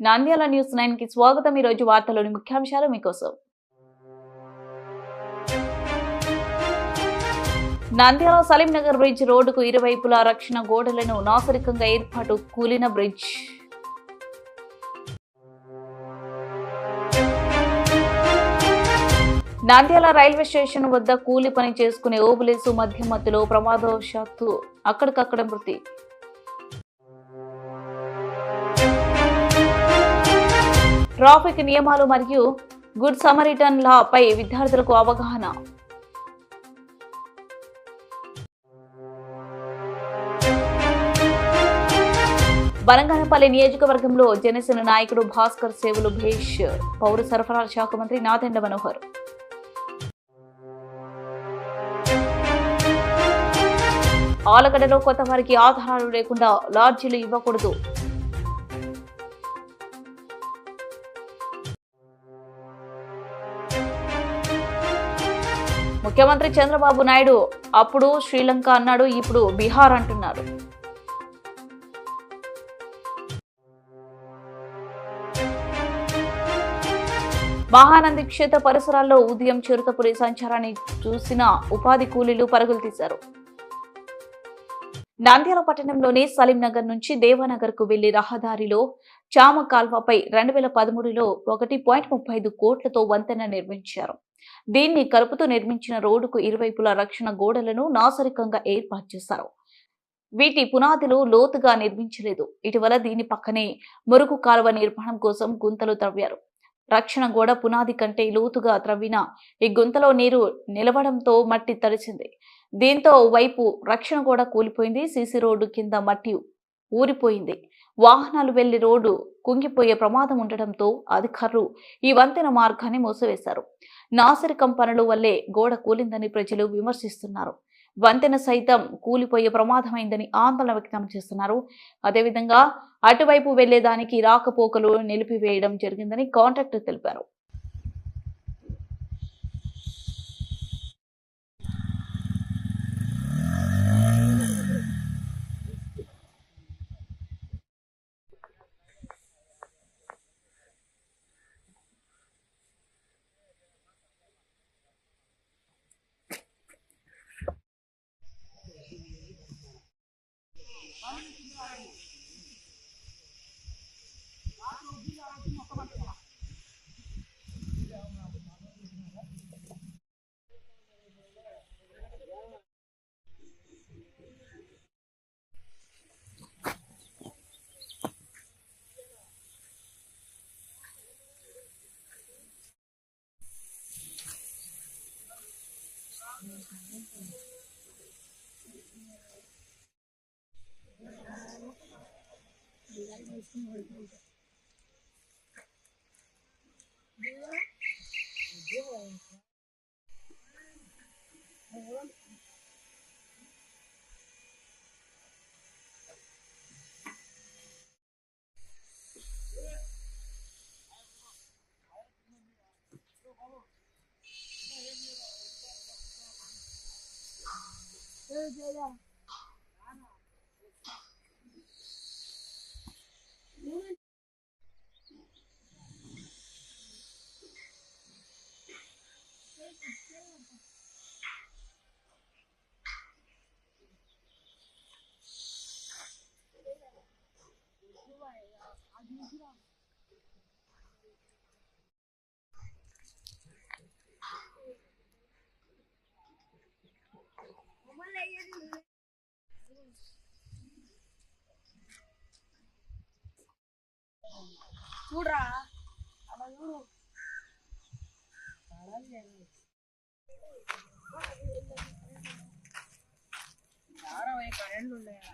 Nandyal news 9 కి స్వాగతం. ఈ రోజు వార్తలోని ముఖ్యాంశాలు మీకోసం. నంద్యాల సలీం నగర్ బ్రిడ్జ్ రోడ్డుకు ఇరువైపులా రక్షణ గోడలను నాసరికంగా ఏర్పాటు కూలిన బ్రిడ్జ్. నంద్యాల రైల్వే స్టేషన్ వద్ద కూలి పని చేసుకునే ఓబులేసు మధ్యమత్తులో ప్రమాదవశాత్తు అక్కడికక్కడ మృతి. ట్రాఫిక్ నియమాలు మరియు గుడ్ సమరిటన్ లా పై విద్యార్థులకు అవగాహన. బనగానపల్లి నియోజకవర్గంలో జనసేన నాయకుడు భాస్కర్ సేవలు భేష్. పౌర సరఫరాల శాఖ మంత్రి నాదెండ్ల మనోహర్. ఆలగడ్డలో కొత్త వారికి ఆధారాలు లేకుండా లాడ్జీలు ఇవ్వకూడదు. ముఖ్యమంత్రి చంద్రబాబు నాయుడు అప్పుడు శ్రీలంక అన్నాడు, ఇప్పుడు బీహార్ అంటున్నారు. మహానంది క్షేత్ర పరిసరాల్లో ఉదయం చిరుతపురి సంచారాన్ని చూసిన ఉపాధి కూలీలు పరుగులు తీశారు. నంద్యాల పట్టణంలోని సలీం నగర్ నుంచి దేవానగర్ కు వెళ్లి రహదారిలో చామ కాల్వపై 2013లో 1.35 కోట్లతో వంతెన నిర్మించారు. దీన్ని కలుపుతూ నిర్మించిన రోడ్డుకు ఇరువైపులా రక్షణ గోడలను నాసరికంగా ఏర్పాటు చేశారు. వీటి పునాదులు లోతుగా నిర్మించలేదు. ఇటీవల దీని పక్కనే మురుగు కాలువ నిర్మాణం కోసం గుంతలు త్రవ్వారు. రక్షణ గోడ పునాది కంటే లోతుగా త్రవ్విన ఈ గుంతలో నీరు నిలవడంతో మట్టి తడిసింది. దీంతో వైపు రక్షణ గోడ కూలిపోయింది. సీసీ రోడ్డు కింద మట్టి ఊరిపోయింది. వాహనాలు వెళ్లి రోడ్డు కుంగిపోయే ప్రమాదం ఉండటంతో అధికారులు ఈ వంతెన మార్గాన్ని మూసివేశారు. నాసిరకం పనుల వల్లే గోడ కూలిందని ప్రజలు విమర్శిస్తున్నారు. వంతెన సైతం కూలిపోయే ప్రమాదమైందని ఆందోళన వ్యక్తం చేస్తున్నారు. అదేవిధంగా అటువైపు వెళ్లేదానికి రాకపోకలు నిలిపివేయడం జరిగిందని కాంట్రాక్టర్ తెలిపారు. చూడరా అలా చూడు కరెంట్ ఉన్నాయా.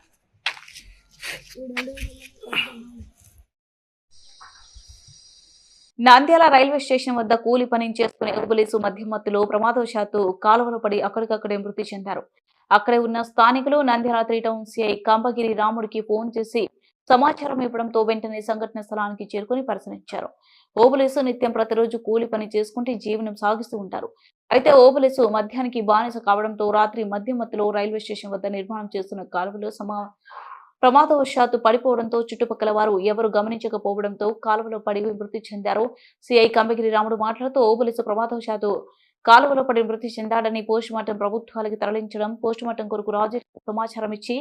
నంద్యాల రైల్వే స్టేషన్ వద్ద కూలి పని చేసుకునే ఓబులేసు మధ్యమత్తులో ప్రమాదవశాత్తు కాలువలో పడి అక్కడికక్కడే మృతి చెందారు. అక్కడే ఉన్న స్థానికులు నంద్యాల 3 టౌన్ సిఐ కంబగిరి రాముడికి ఫోన్ చేసి సమాచారం ఇవ్వడంతో వెంటనే సంఘటన స్థలానికి చేరుకుని పరిశీలించారు. ఓబులేసు నిత్యం ప్రతిరోజు కూలి పని చేసుకుంటే జీవనం సాగిస్తూ ఉంటారు. అయితే ఓబులేసు మద్యానికి బానిస కావడంతో రాత్రి మద్యం మత్తులో రైల్వే స్టేషన్ వద్ద నిర్మాణం చేస్తున్న కాలువలో ప్రమాదవశాత్తు పడిపోవడంతో చుట్టుపక్కల వారు ఎవరు గమనించకపోవడంతో కాలువలో పడి మృతి చెందారు. సిఐ కంబగిరి రాముడు మాట్లాడుతూ ఓబులేసు ప్రమాదవశాత్తు కాలువలో పడి మృతి చెందాడని పోస్టుమార్టం ప్రభుత్వాలకి తరలించడం, పోస్టుమార్టం కొరకు రాజకీయ సమాచారం ఇచ్చి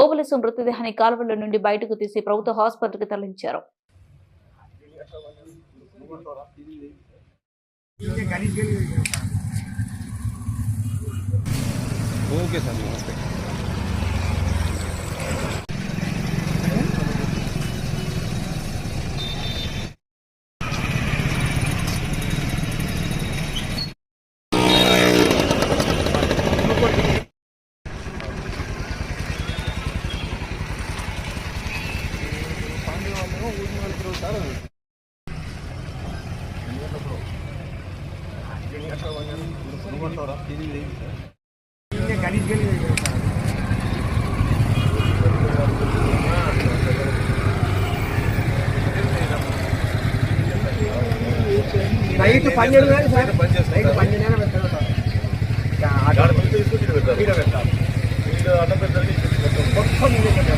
ఓబులేసు మృతదేహాన్ని కాలువల నుండి బయటకు తీసి ప్రభుత్వ హాస్పిటల్కి తరలించారు. ओके सर, नमस्ते। నైట్ 12 వేలు సార్, నైట్ 12 పెట్టాలి సార్. మొత్తం ఇదే కదా.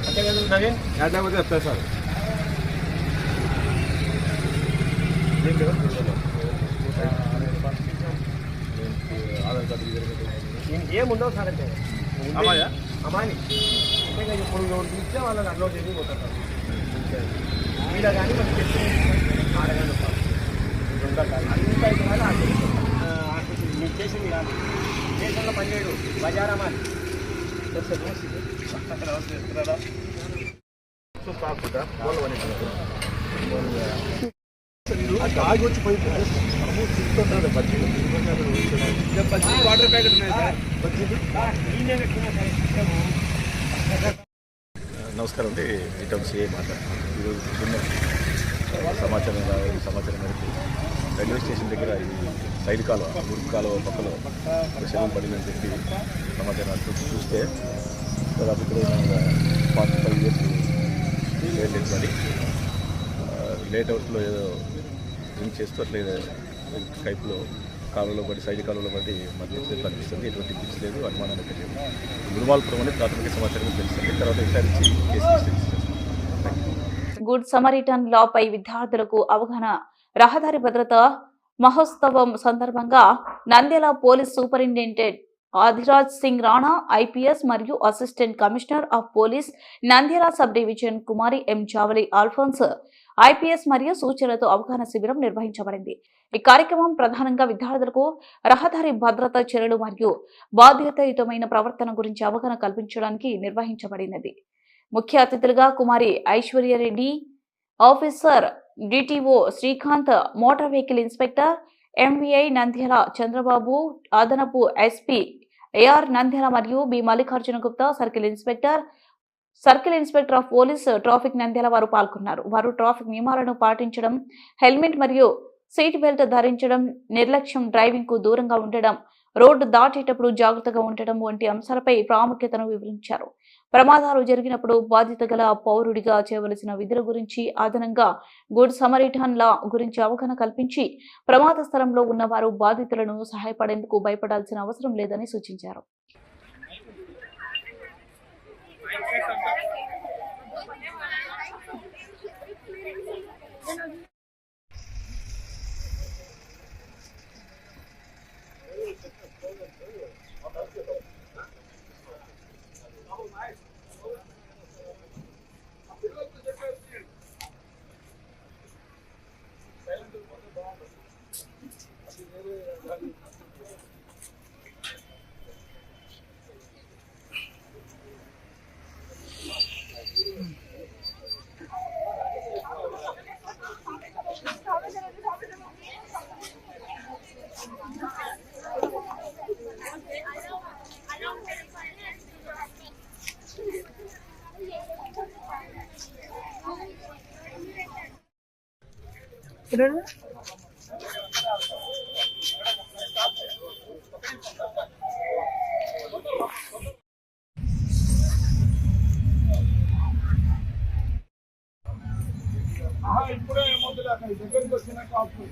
అంతే కదా నవీన్, లేకపోతే చెప్తా సార్. ఆధార్ కార్డు ఏముండవు సార్. అంటే అమ్మాయా అమ్మాయి అంటే ఇప్పుడు ఇస్తే వాళ్ళని అన్లోడ్ చేసి పోతారు సార్. ఈడ కానీ మనకి తెచ్చి ఆడ కానీ వస్తారు. అంతా అయితే మీకు చేసింది కాదు. దేశంలో పనిచేయడు బజారామా ఆగి వచ్చి పోయి వాటర్ ప్యాకెట్ ఉన్నాయి సార్. నమస్కారం అండి, రిటర్న్ సిఐ మాట్లాడుతున్నాను. ఈరోజు సమాచారం మేరకు రైల్వే స్టేషన్ దగ్గర ఈ సైడ్ కాలువ, మురుగు కాలువ పక్కలో శవం పడిందని చెప్పి సమాచారం చూస్తే దాదాపు ఇక్కడ 45 years లేదు పడి లేట్ అవర్స్లో ఏదో డ్రింక్ చేస్తూ అట్లే కైపులో కాలువలో పడి, సైడ్ కాలువలో పడి మధ్య కనిపిస్తుంది. ఎటువంటి పిచ్చి లేదు, అనుమానానికి లేదు. గురుమాలపురం అనేది ప్రాథమిక సమాచారం తెలుస్తుంది. తర్వాత విచారించి కేసు రిజిస్టర్ చేస్తాం. గుడ్ సమరిటన్ లాపై విద్యార్థులకు అవగాహన. రహదారి భద్రత మహోత్సవం సందర్భంగా Nandyal police superintendent Adiraj Singh Rana IPS మరియు assistant commissioner of police Nandyal sub division Kumari M Chavali Alphonse IPS మరియు సూచనలతో అవగాహన శిబిరం నిర్వహించబడింది. ఈ కార్యక్రమం ప్రధానంగా విద్యార్థులకు రహదారి భద్రతా చర్యలు మరియు బాధ్యతాయుతమైన ప్రవర్తన గురించి అవగాహన కల్పించడానికి నిర్వహించబడినది. ముఖ్య అతిథులుగా కుమారి ఐశ్వర్యరెడ్డి, officer DTO Srikanth, motor vehicle inspector MVI Nandyal Chandrababu, అదనపు ఎస్పీ ఏఆర్ నంద్యాల మరియు B Mallikarjuna Gupta, circle inspector of police traffic Nandyal వారు పాల్గొన్నారు. వారు ట్రాఫిక్ నియమాలను పాటించడం, హెల్మెట్ మరియు సీట్ బెల్ట్ ధరించడం, నిర్లక్ష్యం డ్రైవింగ్ కు దూరంగా ఉండడం, రోడ్డు దాటేటప్పుడు జాగ్రత్తగా ఉండటం వంటి అంశాలపై ప్రాముఖ్యతను వివరించారు. ప్రమాదాలు జరిగినప్పుడు బాధ్యత గల పౌరుడిగా చేయవలసిన విధుల గురించి, అదనంగా గుడ్ సమరిటన్ లా గురించి అవగాహన కల్పించి ప్రమాద స్థలంలో ఉన్నవారు బాధితులను సహాయపడేందుకు భయపడాల్సిన అవసరం లేదని సూచించారు. ఇప్పుడే ఏమవుతుంది అక్కడ దగ్గరికి వచ్చినాక అప్పుడు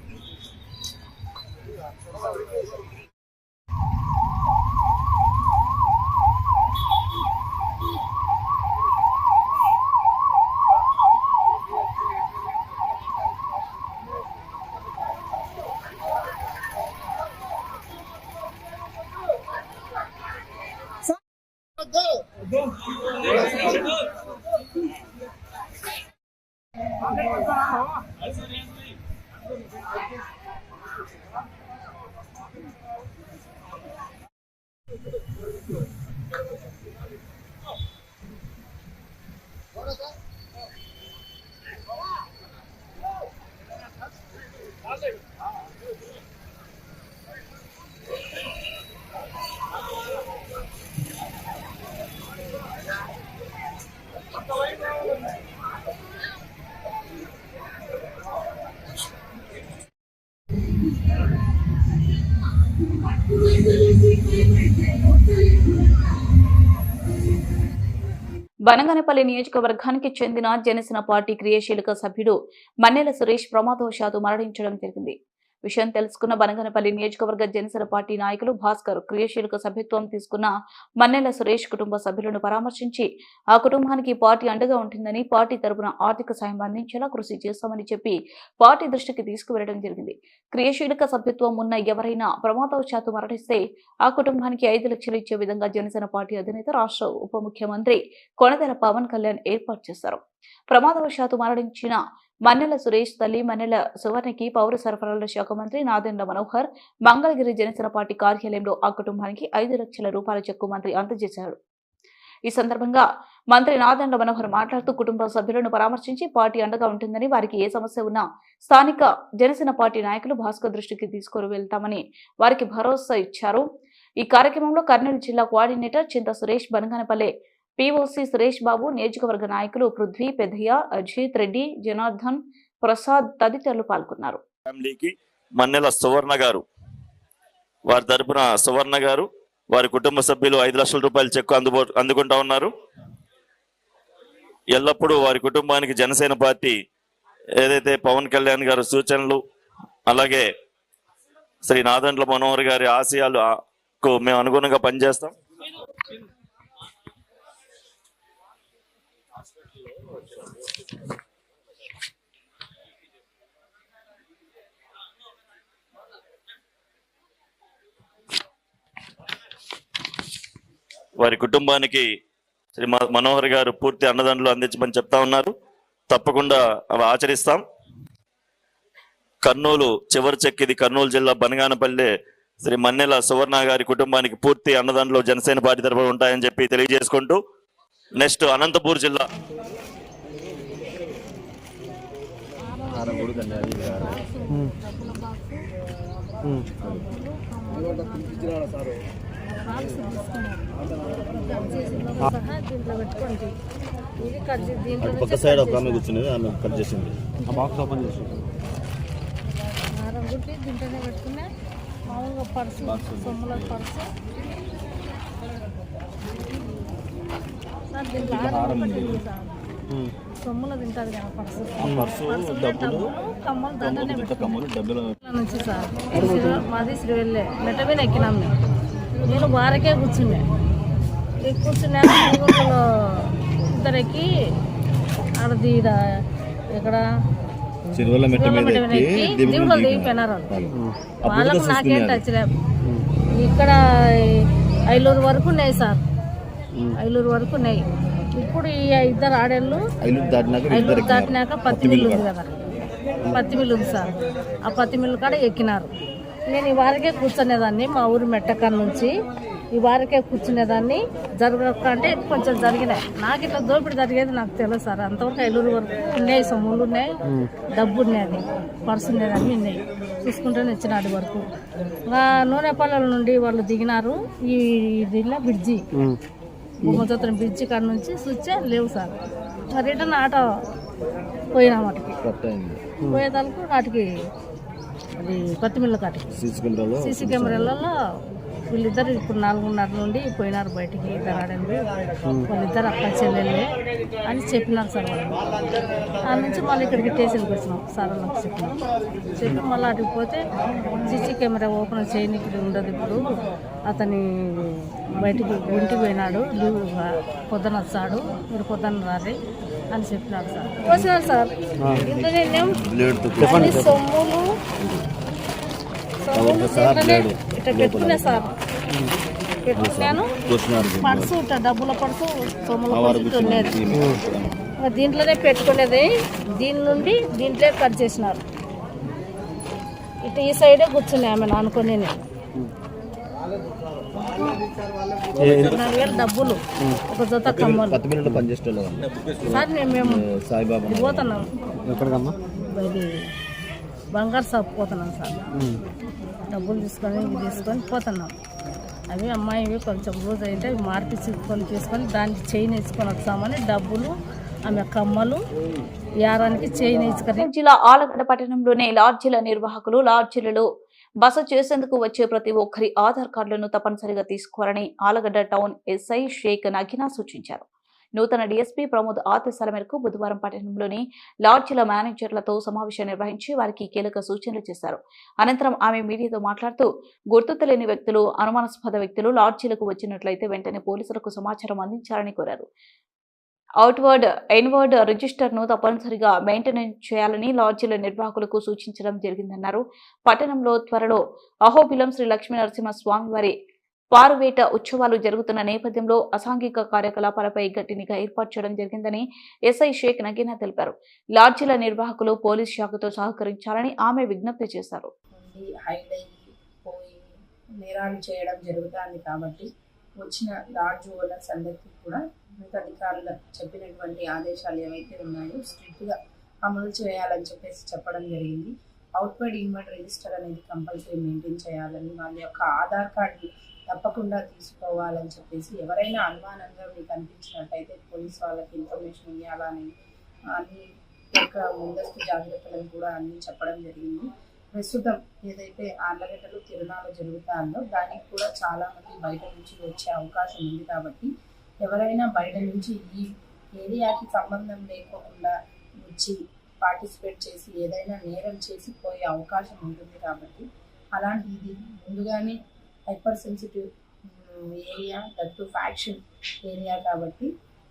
బనగానపల్లి నియోజకవర్గానికి చెందిన జనసేన పార్టీ క్రియాశీలక సభ్యుడు మన్నెల సురేష్ ప్రమాదవశాత్తు మరణించడం జరిగింది. విషయం తెలుసుకున్న బనగానపల్లి నియోజకవర్గ జనసేన పార్టీ నాయకులు భాస్కర్ క్రియాశీలక సభ్యత్వం తీసుకున్న మన్నెల సురేష్ కుటుంబ సభ్యులను పరామర్శించి ఆ కుటుంబానికి పార్టీ అండగా ఉంటుందని, పార్టీ తరపున ఆర్థిక సాయం అందించేలా కృషి చేస్తామని చెప్పి పార్టీ దృష్టికి తీసుకువెళ్లడం జరిగింది. క్రియాశీలక సభ్యత్వం ఉన్న ఎవరైనా ప్రమాదవశాత్తు మరణిస్తే ఆ కుటుంబానికి 5 లక్షలు ఇచ్చే విధంగా జనసేన పార్టీ అధినేత రాష్ట్ర ఉప ముఖ్యమంత్రి కొణిదెల పవన్ కళ్యాణ్ ఏర్పాటు చేశారు. ప్రమాదవశాత్తు మరణించిన మన్నెల సురేష్ తల్లి మన్నెల సువర్ణకి పౌర సరఫరాల శాఖ మంత్రి నాదెండ్ల మనోహర్ మంగళగిరి జనసేన పార్టీ కార్యాలయంలో ఆ కుటుంబానికి 5 లక్షల రూపాయల చెక్కు మంత్రి అందజేశారు. ఈ సందర్భంగా మంత్రి నాదెండ్ల మనోహర్ మాట్లాడుతూ కుటుంబ సభ్యులను పరామర్శించి పార్టీ అండగా ఉంటుందని, వారికి ఏ సమస్య ఉన్నా స్థానిక జనసేన పార్టీ నాయకులు భాస్కర్ దృష్టికి తీసుకుని వెళ్తామని వారికి భరోసా ఇచ్చారు. ఈ కార్యక్రమంలో కర్నూలు జిల్లా కోఆర్డినేటర్ చింత సురేష్, బనగానపల్లె పీఓసీ సురేష్ బాబు, నియోజకవర్గ నాయకులు పృథ్వీ, పెద్దయ్య, అజిత్ రెడ్డి, జనార్దన్, ప్రసాద్ తదితరులు పాల్గొన్నారు. ఫ్యామిలీకి మన్నెల సువర్ణ గారు, వారి తరపున సువర్ణ గారు వారి కుటుంబ సభ్యులు 5 లక్షల రూపాయల చెక్కు అందుకుంటా ఉన్నారు. ఎల్లప్పుడూ వారి కుటుంబానికి జనసేన పార్టీ ఏదైతే పవన్ కళ్యాణ్ గారి సూచనలు, అలాగే శ్రీ నాదెండ్ల మనోహర్ గారి ఆశయాలకు మేము అనుగుణంగా పనిచేస్తాం. వారి కుటుంబానికి శ్రీ మనోహర్ గారు పూర్తి అన్నదండలు అందించమని చెప్తా ఉన్నారు. తప్పకుండా అవి ఆచరిస్తాం. కర్నూలు చివరి చెక్, ఇది కర్నూలు జిల్లా బనగానపల్లె శ్రీ మన్నెల సువర్ణ గారి కుటుంబానికి పూర్తి అన్నదండలు జనసేన పార్టీ తరఫున ఉంటాయని చెప్పి తెలియజేసుకుంటూ, నెక్స్ట్ అనంతపూర్ జిల్లా పక్క సైడ్ ఒక ఆమె కూర్చునేది, ఆమె కట్ చేసింది. ఆ బాక్స్ ఓపెన్ చేసి దీంట్లోనే పెట్టుకున్నా మామూలుగా పర్సు, సొమ్ముల పర్సు సార్. దీంట్లో సొమ్ముల తింటుంది కదా పర్సు, డబ్బులు, కమ్మలు, దాంట్లోనే నుంచి సార్. మాది శ్రీవెల్లే మెట్టమీద ఎక్కినాం మేము. నేను వారకే కూర్చున్నా. కూర్చున్నా ఇద్దరు ఎక్కి ఆడది ఇక్కడ దేవుళ్ళు దిగిపోయినారు. వాళ్ళకు నాకేం టచ్ లేదు. ఇక్కడ ఐలూరు వరకు ఉన్నాయి సార్, ఐలూరు వరకు ఉన్నాయి. ఇప్పుడు ఈ ఇద్దరు ఆడేళ్ళు ఐలూరు దాటినాక పత్తి మిల్లు ఉంది కదా, పత్తి మిల్లు ఉంది సార్. ఆ పత్తి మిల్లు కాడ ఎక్కినారు. నేను ఈ వారికే కూర్చునేదాన్ని, మా ఊరు మెట్టకాడ నుంచి ఈ వారికే కూర్చునేదాన్ని. జరగక అంటే కొంచెం జరిగినాయి. నాకు ఇట్లా దోపిడీ జరిగేది నాకు తెలియదు సార్. అంతవరకు ఐలూరు వరకు ఉన్నాయి, సొమ్ములు ఉన్నాయి, డబ్బు ఉన్నాయి, పర్సు ఉన్నాయి, అన్నీ ఉన్నాయి. చూసుకుంటూనే వచ్చినాడు వరకు. నూనెపల్లెల నుండి వాళ్ళు దిగినారు. ఈ దీనిలో బ్రిడ్జి, బొమ్మచోత్రం బ్రిడ్జి కాడ నుంచి స్విచ్ లేవు సార్. రిటర్న్ ఆటో పోయినా వాటికి పోయేదానికి వాటికి అది పత్తిమిల్ల కాటికి సీసీ కెమెరాలలో వీళ్ళిద్దరు ఇప్పుడు 4:30 నుండి పోయినారు బయటికి, ఇద్దరు ఆడండి వాళ్ళిద్దరు అక్క చెల్లెళ్ళే అని చెప్పినారు సార్ వాళ్ళు. ఆ నుంచి మళ్ళీ ఇక్కడికి స్టేషన్కి వచ్చినాం సార్ వాళ్ళకి చెప్పి మళ్ళీ అటుకు పోతే సీసీ కెమెరా ఓపెన్ చేయనికి ఉండదు, ఇప్పుడు అతని బయటికి ఇంటికి పోయినాడు, పొద్దున వచ్చాడు, మీరు పొద్దున్న రాలి అని చెప్పినారు సార్. వచ్చినారు సార్ ఇంట్లో నేనేం అన్ని సొమ్ములు ఇట్లా పెట్టుకున్నా సార్, పెట్టుకున్నాను పర్సు ఇట్లా డబ్బుల పర్సు సొమ్ముల పర్సు ఉండేది, దీంట్లోనే పెట్టుకునేది, దీని నుండి దీంట్లో కట్ చేసినారు. ఇటు ఈ సైడే కూర్చున్నాయి ఆమె అనుకునే 4,000 డబ్బులు, ఒక జత కమ్మలు సార్. మేము పోతున్నాం ఇది బంగారు షాప్ పోతున్నాం సార్, డబ్బులు తీసుకొని పోతున్నాం. అవి అమ్మాయివి కొంచెం రోజు అయితే తీసుకొని దానికి చైన్ వేసుకొని వస్తామని డబ్బులు, ఆమె కమ్మలు, యారానికి చైన్ వేసుకొని. జిల్లా ఆలగడ్డ పట్టణంలోని లాడ్జీల నిర్వాహకులు లాడ్జీలలో బస చేసేందుకు వచ్చే ప్రతి ఒక్కరి ఆధార్ కార్డులను తప్పనిసరిగా తీసుకోవాలని ఆలగడ్డ టౌన్ ఎస్ఐ షేక్ నగీనా సూచించారు. నూతన డీఎస్పీ ప్రమోద్ ఆదేశాల మేరకు బుధవారం పట్టణంలోని లాడ్జీల మేనేజర్లతో సమావేశం నిర్వహించి వారికి కీలక సూచనలు చేశారు. అనంతరం ఆమె మీడియాతో మాట్లాడుతూ గుర్తు తెలియని వ్యక్తులు, అనుమానాస్పద వ్యక్తులు లాడ్జీలకు వచ్చినట్లయితే వెంటనే పోలీసులకు సమాచారం అందించాలని కోరారు. అవుట్వర్డ్ ఇన్వర్డ్ రిజిస్టర్ను తప్పనిసరిగా మెయింటెనెన్స్ చేయాలని లాడ్జీల నిర్వాహకులకు సూచించడం జరిగిందన్నారు. పట్టణంలో త్వరలో అహోబిలం శ్రీ లక్ష్మీ నరసింహ స్వామి వారి పారువేట ఉత్సవాలు జరుగుతున్న నేపథ్యంలో అసాంఘిక కార్యకలాపాలపై గట్టి నిఘా ఏర్పాటు చేయడం జరిగిందని ఎస్ఐ షేక్ నగీనా తెలిపారు. లాడ్జీల నిర్వాహకులు పోలీస్ శాఖతో సహకరించాలని ఆమె విజ్ఞప్తి చేశారు. నేరాలు చేయడం జరుగుతుంది కాబట్టి వచ్చిన లాడ్జ్ ఓనర్స్ అందరికీ కూడా ఉన్నతాధికారులు చెప్పినటువంటి ఆదేశాలు ఏవైతే ఉన్నాయో స్ట్రిక్ట్గా అమలు చేయాలని చెప్పడం జరిగింది. అవుట్వర్డ్ ఇన్వర్డ్ రిజిస్టర్ అనేది కంపల్సరీ మెయింటైన్ చేయాలని, వాళ్ళ యొక్క ఆధార్ కార్డు తప్పకుండా తీసుకోవాలని చెప్పేసి, ఎవరైనా అనుమానంగా మీకు అనిపించినట్టయితే పోలీస్ వాళ్ళకి ఇన్ఫర్మేషన్ ఇవ్వాలని అన్ని యొక్క ముందస్తు జాగ్రత్తలను కూడా అన్ని చెప్పడం జరిగింది. ప్రస్తుతం ఏదైతే ఆర్లగడ్డలో తిరునాళ్ళు జరుగుతుందో దానికి కూడా చాలామంది బయట నుంచి వచ్చే అవకాశం ఉంది కాబట్టి ఎవరైనా బయట నుంచి ఈ ఏరియాకి సంబంధం లేకుండా వచ్చి పార్టిసిపేట్ చేసి ఏదైనా నేరం చేసి పోయే అవకాశం ఉంటుంది కాబట్టి అలాంటి ఇది ముందుగానే hyper sensitive area, that faction area కాబట్టి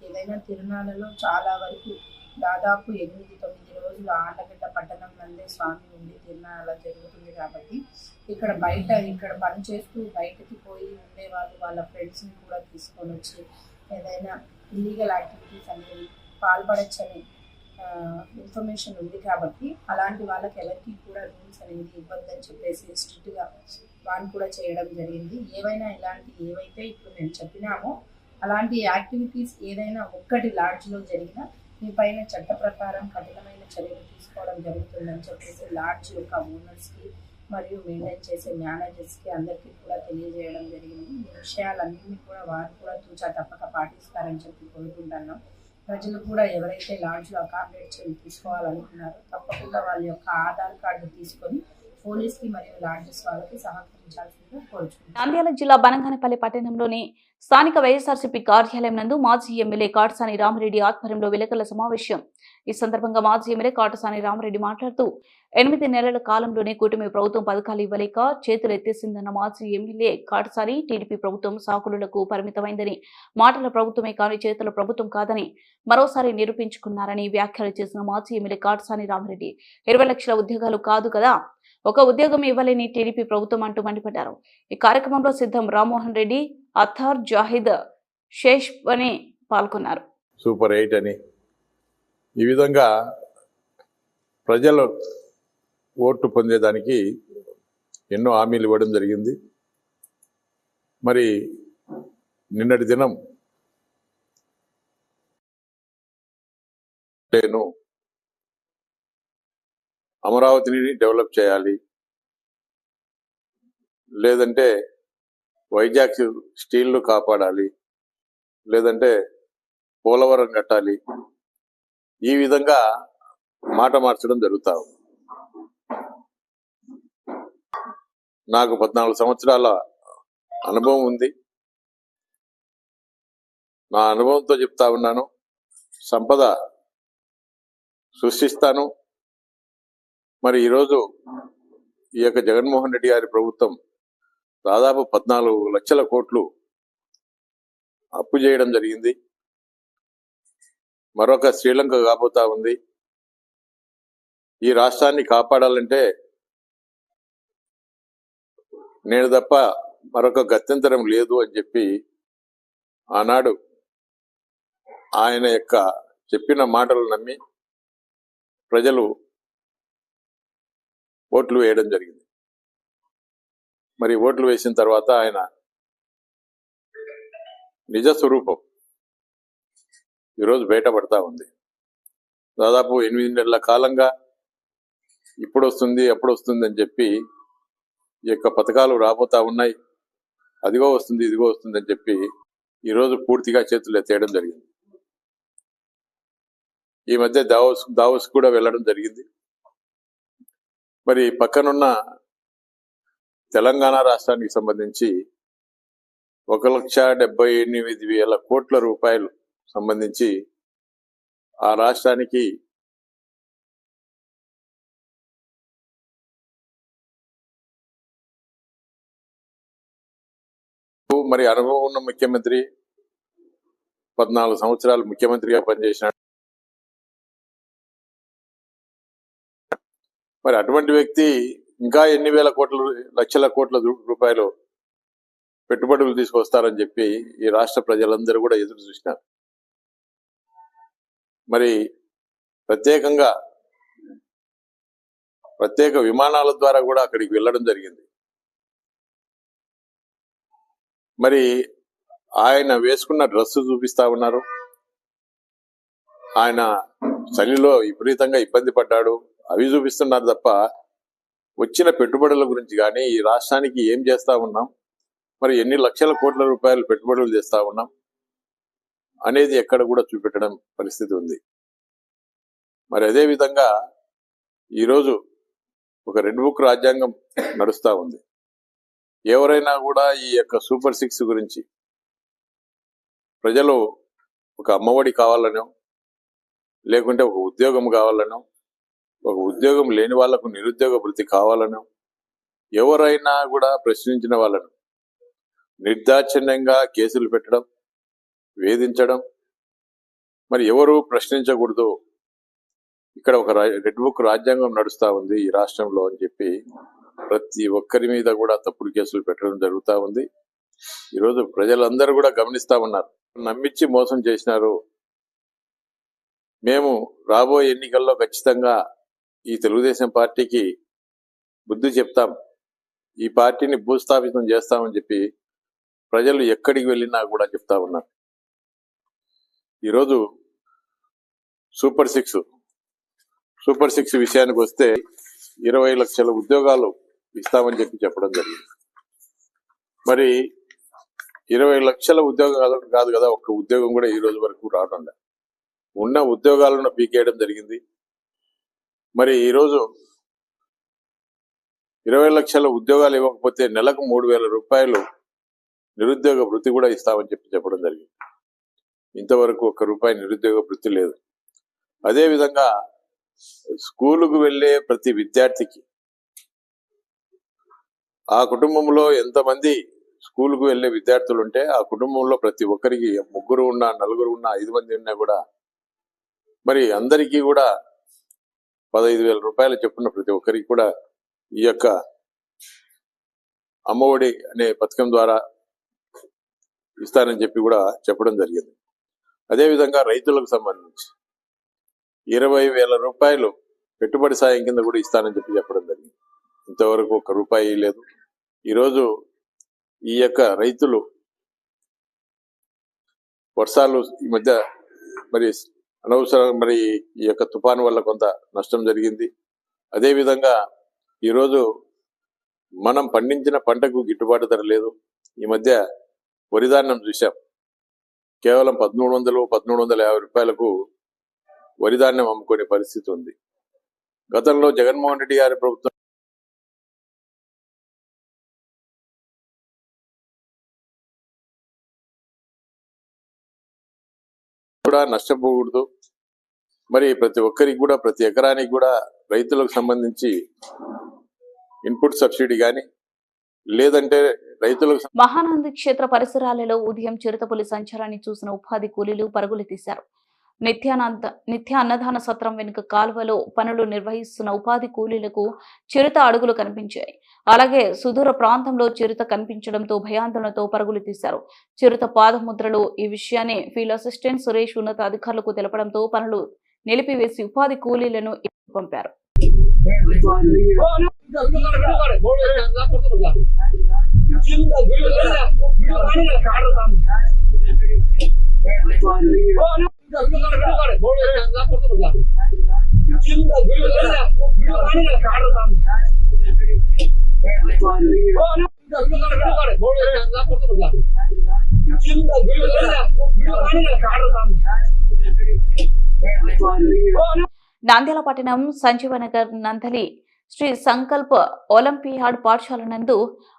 ఏదైనా తిరునాళ్ళలో చాలా వరకు దాదాపు 8-9 రోజులు ఆళ్లగడ్డ పట్టణం నందే స్వామి ఉండి తిరునాళ్ళ జరుగుతుంది కాబట్టి ఇక్కడ పని చేస్తూ బయటకి పోయి ఉండేవాళ్ళు వాళ్ళ ఫ్రెండ్స్ని కూడా తీసుకొని వచ్చి ఏదైనా ఇల్లీగల్ యాక్టివిటీస్ అనేవి పాల్పడచ్చని ఇన్ఫర్మేషన్ ఉంది కాబట్టి అలాంటి వాళ్ళకి ఎవరికి కూడా రూల్స్ అనేది ఇవ్వద్దని చెప్పేసి స్ట్రిక్ట్గా వాన్ కూడా చేయడం జరిగింది. ఏవైతే ఇప్పుడు మేము చెప్పినామో అలాంటి యాక్టివిటీస్ ఏదైనా ఒక్కటి లాడ్జ్లో జరిగినా మీ పైన చట్ట ప్రకారం కఠినమైన చర్యలు తీసుకోవడం జరుగుతుందని చెప్పేసి లాడ్జ్ యొక్క ఓనర్స్కి మరియు మెయింటైన్ చేసే మేనేజర్స్కి అందరికీ కూడా తెలియజేయడం జరిగింది. ఈ విషయాలన్నింటినీ కూడా వారు కూడా తూచా తప్పక పాటిస్తారని చెప్పి కోరుకుంటున్నాం. ప్రజలు కూడా ఎవరైతే లాడ్జ్లో అకామిడేట్ తీసుకోవాలనుకున్నారో తప్పకుండా వాళ్ళ యొక్క ఆధార్ కార్డు తీసుకొని పోలీస్కి మరియు లాడ్జెస్ వాళ్ళకి సహకరించాల్సిందిగా కోరుచుకుంటున్నాం. నంద్యాల జిల్లా బనగానపల్లి పట్టణంలోని స్థానిక వైఎస్ఆర్సీపీ కార్యాలయం నందు మాజీ ఎమ్మెల్యే కాటసాని రామిరెడ్డి ఆధ్వర్యంలో విలేకరుల సమావేశం. ఈ సందర్భంగా మాజీ ఎమ్మెల్యే కాటసాని రామిరెడ్డి మాట్లాడుతూ 8 నెలల కాలంలోనే కూటమి ప్రభుత్వం పథకాలు ఇవ్వలేక చేతులు ఎత్తేసిందన్న మాజీ ఎమ్మెల్యే కాటసాని టీడీపీ ప్రభుత్వం సాకులకు పరిమితమైందని, మాటల ప్రభుత్వమే కానీ చేతుల ప్రభుత్వం కాదని మరోసారి నిరూపించుకున్నారని వ్యాఖ్యలు చేసిన మాజీ ఎమ్మెల్యే కాటసాని రామిరెడ్డి 20 లక్షల ఉద్యోగాలు కాదు కదా, ఒక ఉద్యోగం ఇవ్వలేని టీడీపీ ప్రభుత్వం అంటూ మండిపడ్డారు. ఈ కార్యక్రమంలో సిద్ధం రామ్మోహన్ రెడ్డి, అథార్, జాహిద్, శేష్ అని పాల్గొన్నారు. సూపర్ 8 అని ఈ విధంగా ప్రజలు ఓట్లు పొందేదానికి ఎన్నో హామీలు ఇవ్వడం జరిగింది. మరి నిన్నటి దినం నేను అమరావతిని డెవలప్ చేయాలి, లేదంటే వైజాగ్ స్టీల్ను కాపాడాలి, లేదంటే పోలవరం కట్టాలి, ఈ విధంగా మాట మార్చడం జరుగుతా ఉంది. నాకు 14 సంవత్సరాల అనుభవం ఉంది. నా అనుభవంతో చెప్తా ఉన్నాను, సంపద సృష్టిస్తాను. మరి ఈరోజు ఈ యొక్క జగన్మోహన్ రెడ్డి గారి ప్రభుత్వం దాదాపు 14 లక్షల కోట్లు అప్పు చేయడం జరిగింది. మరొక శ్రీలంక కాబోతా ఉంది. ఈ రాష్ట్రాన్ని కాపాడాలంటే నేను తప్ప మరొక గత్యంతరం లేదు అని చెప్పి ఆనాడు ఆయన యొక్క చెప్పిన మాటలు నమ్మి ప్రజలు ఓట్లు వేయడం జరిగింది. మరి ఓట్లు వేసిన తర్వాత ఆయన నిజ స్వరూపం ఈరోజు బయటపడతా ఉంది. దాదాపు 8 నెలల కాలంగా ఇప్పుడు వస్తుంది అప్పుడు వస్తుంది అని చెప్పి ఈ యొక్క పథకాలు రాబోతా ఉన్నాయి, అదిగో వస్తుంది ఇదిగో వస్తుంది అని చెప్పి ఈరోజు పూర్తిగా చేతులు ఎత్తేయడం జరిగింది. ఈ మధ్య దావోస్ కూడా వెళ్ళడం జరిగింది. మరి పక్కనున్న తెలంగాణ రాష్ట్రానికి సంబంధించి 1,78,000 కోట్ల రూపాయలు సంబంధించి ఆ రాష్ట్రానికి మరి అనుభవం ఉన్న ముఖ్యమంత్రి, 14 సంవత్సరాలు ముఖ్యమంత్రిగా పనిచేసినాడు. మరి అటువంటి వ్యక్తి ఇంకా ఎన్ని లక్షల కోట్ల రూపాయలు పెట్టుబడులు తీసుకొస్తారని చెప్పి ఈ రాష్ట్ర ప్రజలందరూ కూడా ఎదురు చూసినారు. మరి ప్రత్యేక విమానాల ద్వారా కూడా అక్కడికి వెళ్ళడం జరిగింది. మరి ఆయన వేసుకున్న డ్రెస్సు చూపిస్తా ఉన్నారు. ఆయన చలిలో విపరీతంగా ఇబ్బంది పడ్డాడు, అవి చూపిస్తున్నారు తప్ప వచ్చిన పెట్టుబడుల గురించి కానీ ఈ రాష్ట్రానికి ఏం చేస్తా ఉన్నాం, మరి ఎన్ని లక్షల కోట్ల రూపాయలు పెట్టుబడులు చేస్తా ఉన్నాం అనేది ఎక్కడ కూడా చూపెట్టడం పరిస్థితి ఉంది. మరి అదే విధంగా ఈరోజు ఒక రెడ్ బుక్ రాజ్యాంగం నడుస్తూ ఉంది. ఎవరైనా కూడా ఈ యొక్క సూపర్ 6 గురించి ప్రజలు ఒక అమ్మఒడి కావాలనో, లేకుంటే ఒక ఉద్యోగం కావాలనో, ఒక ఉద్యోగం లేని వాళ్లకు నిరుద్యోగ భృతి కావాలనో, ఎవరైనా కూడా ప్రశ్నించిన వాళ్ళను నిర్దాక్షిణ్యంగా కేసులు పెట్టడం, వేధించడం, మరి ఎవరు ప్రశ్నించకూడదు, ఇక్కడ ఒక రెడ్ బుక్ రాజ్యాంగం నడుస్తా ఉంది ఈ రాష్ట్రంలో అని చెప్పి ప్రతి ఒక్కరి మీద కూడా తప్పుడు కేసులు పెట్టడం జరుగుతూ ఉంది. ఈరోజు ప్రజలందరూ కూడా గమనిస్తా ఉన్నారు. నమ్మించి మోసం చేసినారు. మేము రాబోయే ఎన్నికల్లో ఖచ్చితంగా ఈ తెలుగుదేశం పార్టీకి బుద్ధి చెప్తాం, ఈ పార్టీని భూస్థాపితం చేస్తామని చెప్పి ప్రజలు ఎక్కడికి వెళ్ళినా కూడా చెప్తా ఉన్నారు. ఈరోజు సూపర్ సిక్స్ విషయానికి వస్తే 20 లక్షల ఉద్యోగాలు ఇస్తామని చెప్పి చెప్పడం జరిగింది. మరి 20 లక్షల ఉద్యోగాలు కాదు కదా, ఒక్క ఉద్యోగం కూడా ఈ రోజు వరకు రావడం లేదు. ఉన్న ఉద్యోగాలను పీకేయడం జరిగింది. మరి ఈరోజు 20 లక్షల ఉద్యోగాలు ఇవ్వకపోతే నెలకు 3,000 రూపాయలు నిరుద్యోగ భృతి కూడా ఇస్తామని చెప్పి చెప్పడం జరిగింది. ఇంతవరకు ₹1 నిరుద్యోగ భృతి లేదు. అదేవిధంగా స్కూలుకు వెళ్ళే ప్రతి విద్యార్థికి, ఆ కుటుంబంలో ఎంతమంది స్కూలుకు వెళ్ళే విద్యార్థులు ఉంటే ఆ కుటుంబంలో ప్రతి ఒక్కరికి 3 ఉన్నా 4 ఉన్నా 5 మంది ఉన్నా కూడా మరి అందరికీ కూడా 15,000 రూపాయలు చెప్పున్న ప్రతి ఒక్కరికి కూడా ఈ యొక్క అమ్మఒడి అనే పథకం ద్వారా ఇస్తానని చెప్పి కూడా చెప్పడం జరిగింది. అదేవిధంగా రైతులకు సంబంధించి 20,000 రూపాయలు పెట్టుబడి సాయం కింద కూడా ఇస్తానని చెప్పి చెప్పడం జరిగింది. ఇంతవరకు ₹1 లేదు. ఈరోజు ఈ యొక్క రైతులు వర్షాలు ఈ మధ్య మరి అనవసరం మరి ఈ యొక్క తుఫాను వల్ల కొంత నష్టం జరిగింది. అదేవిధంగా ఈరోజు మనం పండించిన పంటకు గిట్టుబాటు ధర లేదు. ఈ మధ్య వరిధాన్యం చూసాం, కేవలం 1,300-1,350 రూపాయలకు వరిధాన్యం అమ్ముకునే పరిస్థితి ఉంది. గతంలో జగన్మోహన్ రెడ్డి గారి ప్రభుత్వం కూడా నష్టపోకూడదు. మరి ప్రతి ఒక్కరికి కూడా ప్రతి ఎకరానికి కూడా రైతులకు సంబంధించి ఇన్పుట్ సబ్సిడీ కానీ లేదంటే రైతులకు మహానంది క్షేత్ర పరిసరాలలో ఉదయం చిరుతపులి సంచారాన్ని చూసిన ఉపాధి కూలీలు పరుగులు తీశారు. నిత్య అన్నదాన సత్రం వెనుక కాలువలో పనులు నిర్వహిస్తున్న ఉపాధి కూలీలకు చిరుత అడుగులు కనిపించాయి. అలాగే సుదూర ప్రాంతంలో చిరుత కనిపించడంతో భయాందోళనతో పరుగులు తీశారు. చిరుత పాదముద్రలు ఈ విషయాన్ని ఫీల్డ్ అసిస్టెంట్ సురేష్ ఉన్నత అధికారులకు తెలపడంతో పనులు నిలిపివేసి ఉపాధి కూలీలను పంపారు. నంద్యాల పట్టణం సంజీవనగర్ నందలి శ్రీ సంకల్ప్ ఒలింపియాడ్ పాఠశాల నందు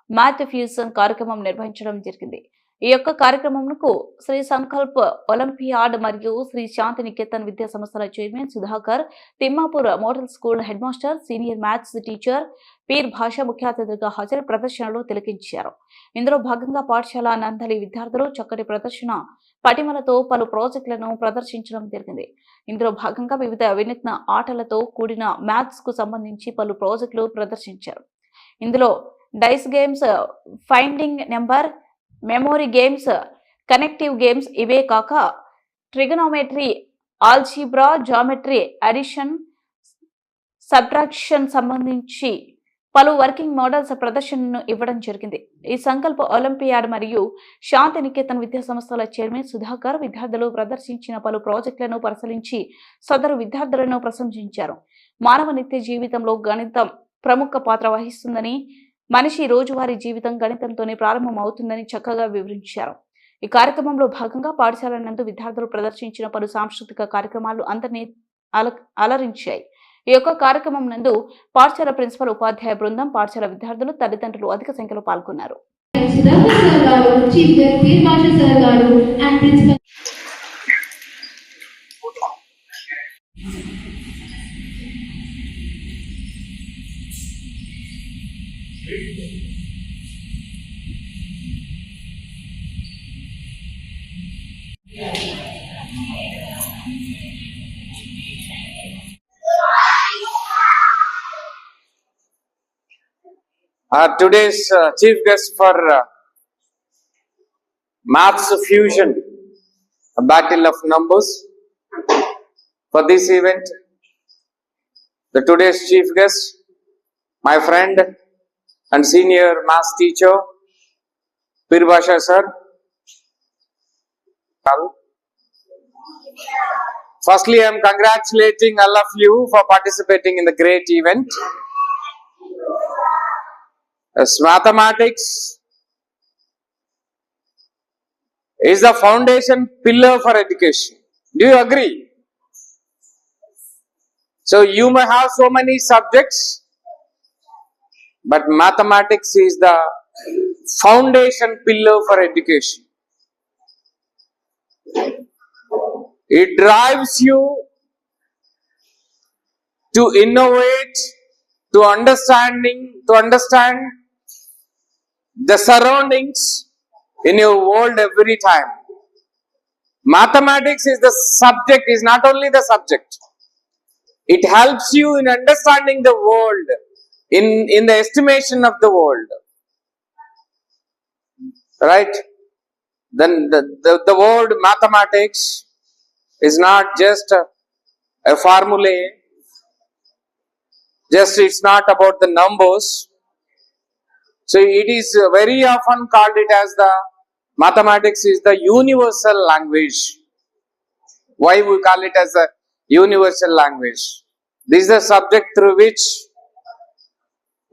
మ్యాథ్ ఫ్యూజన్ కార్యక్రమం నిర్వహించడం జరిగింది. ఈ యొక్క కార్యక్రమంకు శ్రీ సంకల్ప్ ఒలింపియాడ్ మరియు శ్రీ శాంతి నికేతన్ విద్యా సంస్థల chairman Sudhakar, Thimmapur model school head master, senior maths teacher peer భాష ముఖ్య అతిథిగా హాజరు ప్రదర్శనలో తిలకించారు. ఇందులో భాగంగా పాఠశాల నందలి విద్యార్థులు చక్కటి ప్రదర్శన పటిమలతో పలు ప్రాజెక్టులను ప్రదర్శించడం జరిగింది. ఇందులో భాగంగా వివిధ వినూత్న ఆటలతో కూడిన మ్యాథ్స్ కు సంబంధించి పలు ప్రాజెక్టులు ప్రదర్శించారు. ఇందులో dice games, finding number, memory games, connective games, ఇవే కాక trigonometry, algebra, geometry, addition, subtraction సంబంధించి పలు వర్కింగ్ మోడల్స్ ప్రదర్శనను ఇవ్వడం జరిగింది. ఈ సంకల్ప ఒలింపియాడ్ మరియు శాంతి నికేతన్ విద్యా సంస్థల చైర్మన్ సుధాకర్ విద్యార్థులు ప్రదర్శించిన పలు ప్రాజెక్టులను పరిశీలించి సదరు విద్యార్థులను ప్రశంసించారు. మానవ నిత్య జీవితంలో గణితం ప్రముఖ పాత్ర వహిస్తుందని, మనిషి రోజువారీ జీవితం గణితంతోనే ప్రారంభం అవుతుందని చక్కగా వివరించారు. ఈ కార్యక్రమంలో భాగంగా పాఠశాల నందు విద్యార్థులు ప్రదర్శించిన పలు సాంస్కృతిక కార్యక్రమాలు అందరినీ అలరించాయి. ఈ యొక్క కార్యక్రమం నందు పాఠశాల ప్రిన్సిపల్, ఉపాధ్యాయ బృందం, పాఠశాల విద్యార్థులు, తల్లిదండ్రులు అధిక సంఖ్యలో పాల్గొన్నారు. Today's chief guest for Maths Fusion, a battle of numbers. For this event, the today's chief guest, my friend and senior maths teacher, Pir Bhasha sir. Firstly, I am congratulating all of you for participating in the great event. As mathematics is the foundation pillar for education. Do you agree? So you may have so many subjects, but mathematics is the foundation pillar for education. It drives you to innovate, to understand the surroundings in your world every time. Mathematics is the subject, is not only the subject. It helps you in understanding the world, in the estimation of the world. Right? Then the word mathematics is not just a formulae, it's not about the numbers. So it is very often called it as the mathematics is the universal language. Why we call it as a universal language? This is a subject through which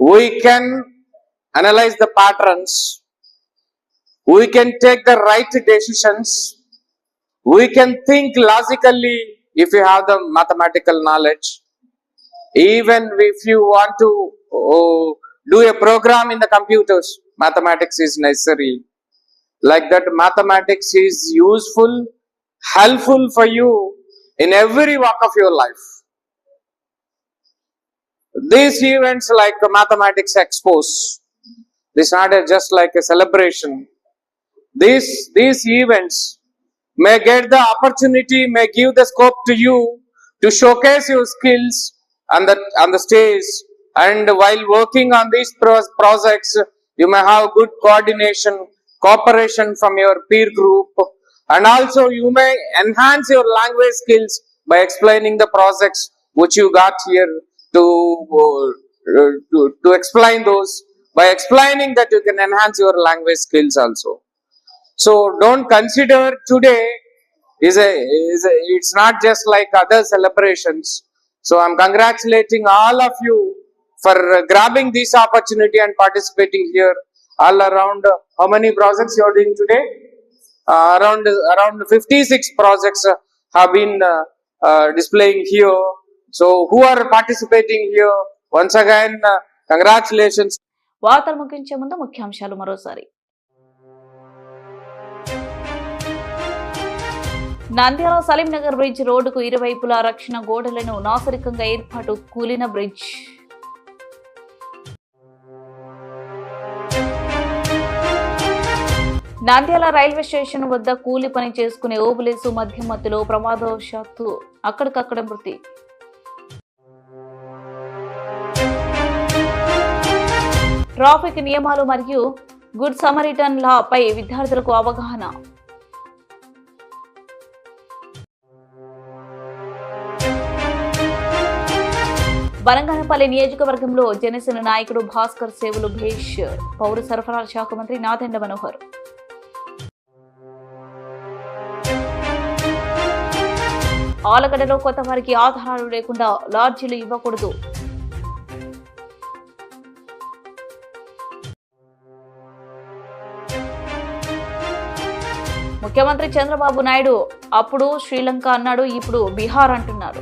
we can analyze the patterns, we can take the right decisions, we can think logically if you have the mathematical knowledge. Even if you want to do a program in the computers, mathematics is necessary. Like that, mathematics is useful helpful for you in every walk of your life. These events like Mathematics Expos, this is not just like a celebration. These events may get the opportunity, may give the scope to you to showcase your skills on the stage, and while working on these projects, you may have good coordination, cooperation from your peer group, and also you may enhance your language skills by explaining the projects which you got here to explain those. By explaining that, you can enhance your language skills also. So don't consider today it's not just like other celebrations. So I'm congratulating all of you for grabbing this opportunity and participating here. All around, how many projects you are doing today? Around 56 projects have been displaying here. So who are participating here? Once again, congratulations. వార్తలు ముగించే ముందు ముఖ్యాంశాలు మరోసారి. Nandyal Saleem Nagar bridge రోడ్డుకు ఇరువైపులా రక్షణ గోడలను నాగరికంగా ఏర్పాటు కూలిన బ్రిడ్జ్. నంద్యాల రైల్వే స్టేషన్ వద్ద కూలి పని చేసుకునే ఓబులేసు మధ్యమత్తులో ప్రమాదవశాత్తు అక్కడికక్కడ మృతి. ట్రాఫిక్ నియమాలు మరియు గుడ్ సమరిటన్ లా పై విద్యార్థులకు అవగాహన. బనంగానపల్లి నియోజకవర్గంలో జనసేన నాయకుడు భాస్కర్ సేవలు భేష్. పౌర సరఫరాల శాఖ మంత్రి నాదెండ్ల మనోహర్. ఆలగడ్డలో కొత్త వారికి ఆధారాలు లేకుండా లాడ్జీలు ఇవ్వకూడదు. ముఖ్యమంత్రి చంద్రబాబు నాయుడు అప్పుడు శ్రీలంక అన్నాడు, ఇప్పుడు బీహార్ అంటున్నారు.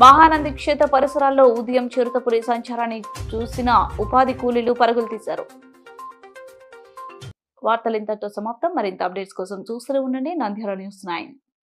మహానంది క్షేత్ర పరిసరాల్లో ఉదయం చిరుతపులి సంచారాన్ని చూసిన ఉపాధి కూలీలు పరుగులు తీశారు. వార్తలు ఇంతటితో సమాప్తం. మరింత అప్డేట్స్ కోసం చూస్తూనే ఉండండి నంద్యాల న్యూస్ 9.